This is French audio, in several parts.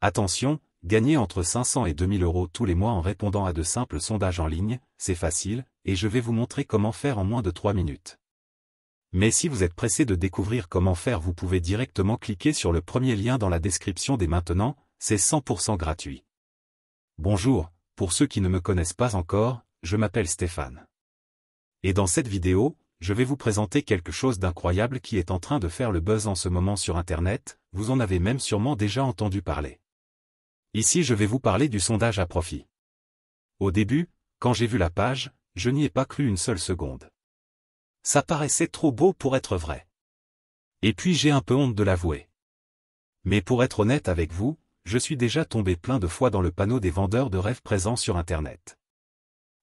Attention, gagner entre 500 et 2000 € tous les mois en répondant à de simples sondages en ligne, c'est facile, et je vais vous montrer comment faire en moins de 3 minutes. Mais si vous êtes pressé de découvrir comment faire, vous pouvez directement cliquer sur le premier lien dans la description dès maintenant, c'est 100% gratuit. Bonjour, pour ceux qui ne me connaissent pas encore, je m'appelle Stéphane. Et dans cette vidéo, je vais vous présenter quelque chose d'incroyable qui est en train de faire le buzz en ce moment sur Internet, vous en avez même sûrement déjà entendu parler. Ici je vais vous parler du sondage à profit. Au début, quand j'ai vu la page, je n'y ai pas cru une seule seconde. Ça paraissait trop beau pour être vrai. Et puis j'ai un peu honte de l'avouer. Mais pour être honnête avec vous, je suis déjà tombé plein de fois dans le panneau des vendeurs de rêves présents sur Internet.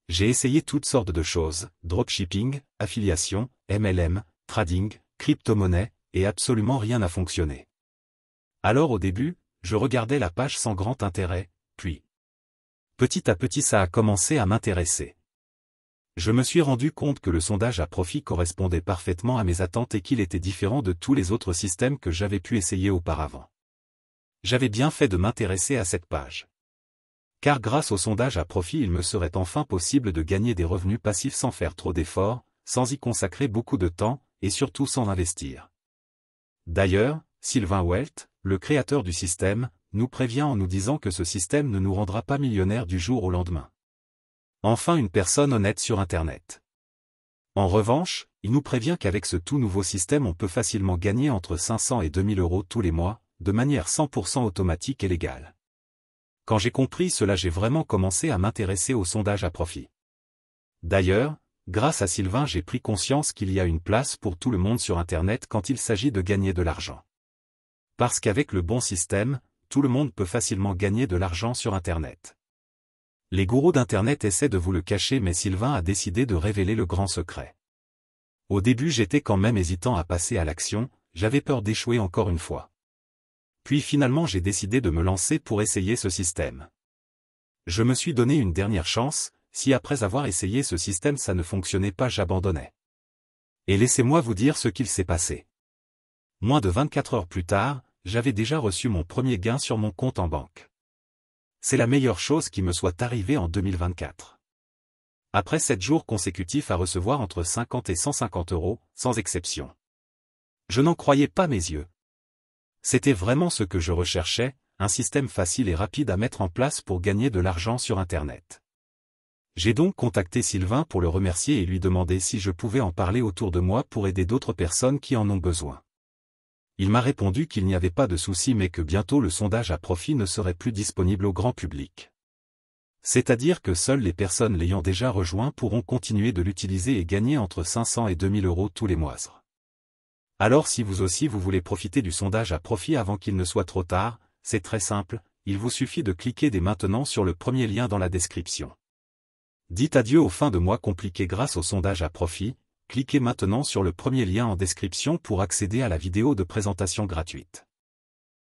J'ai essayé toutes sortes de choses, dropshipping, affiliation, MLM, trading, crypto-monnaie, et absolument rien n'a fonctionné. Alors au début, je regardais la page sans grand intérêt, puis petit à petit ça a commencé à m'intéresser. Je me suis rendu compte que le sondage à profit correspondait parfaitement à mes attentes et qu'il était différent de tous les autres systèmes que j'avais pu essayer auparavant. J'avais bien fait de m'intéresser à cette page. Car grâce au sondage à profit il me serait enfin possible de gagner des revenus passifs sans faire trop d'efforts, sans y consacrer beaucoup de temps, et surtout sans investir. D'ailleurs, Sylvain Welt, le créateur du système, nous prévient en nous disant que ce système ne nous rendra pas millionnaires du jour au lendemain. Enfin une personne honnête sur Internet. En revanche, il nous prévient qu'avec ce tout nouveau système on peut facilement gagner entre 500 et 2000 € tous les mois, de manière 100% automatique et légale. Quand j'ai compris cela, j'ai vraiment commencé à m'intéresser au sondage à profit. D'ailleurs, grâce à Sylvain j'ai pris conscience qu'il y a une place pour tout le monde sur Internet quand il s'agit de gagner de l'argent. Parce qu'avec le bon système, tout le monde peut facilement gagner de l'argent sur Internet. Les gourous d'Internet essaient de vous le cacher, mais Sylvain a décidé de révéler le grand secret. Au début j'étais quand même hésitant à passer à l'action, j'avais peur d'échouer encore une fois. Puis finalement j'ai décidé de me lancer pour essayer ce système. Je me suis donné une dernière chance, si après avoir essayé ce système ça ne fonctionnait pas j'abandonnais. Et laissez-moi vous dire ce qu'il s'est passé. Moins de 24 heures plus tard, j'avais déjà reçu mon premier gain sur mon compte en banque. C'est la meilleure chose qui me soit arrivée en 2024. Après 7 jours consécutifs à recevoir entre 50 et 150 €, sans exception. Je n'en croyais pas mes yeux. C'était vraiment ce que je recherchais, un système facile et rapide à mettre en place pour gagner de l'argent sur Internet. J'ai donc contacté Sylvain pour le remercier et lui demander si je pouvais en parler autour de moi pour aider d'autres personnes qui en ont besoin. Il m'a répondu qu'il n'y avait pas de souci mais que bientôt le sondage à profit ne serait plus disponible au grand public. C'est-à-dire que seules les personnes l'ayant déjà rejoint pourront continuer de l'utiliser et gagner entre 500 et 2000 € tous les mois. Alors si vous aussi vous voulez profiter du sondage à profit avant qu'il ne soit trop tard, c'est très simple, il vous suffit de cliquer dès maintenant sur le premier lien dans la description. Dites adieu aux fins de mois compliquées grâce au sondage à profit, cliquez maintenant sur le premier lien en description pour accéder à la vidéo de présentation gratuite.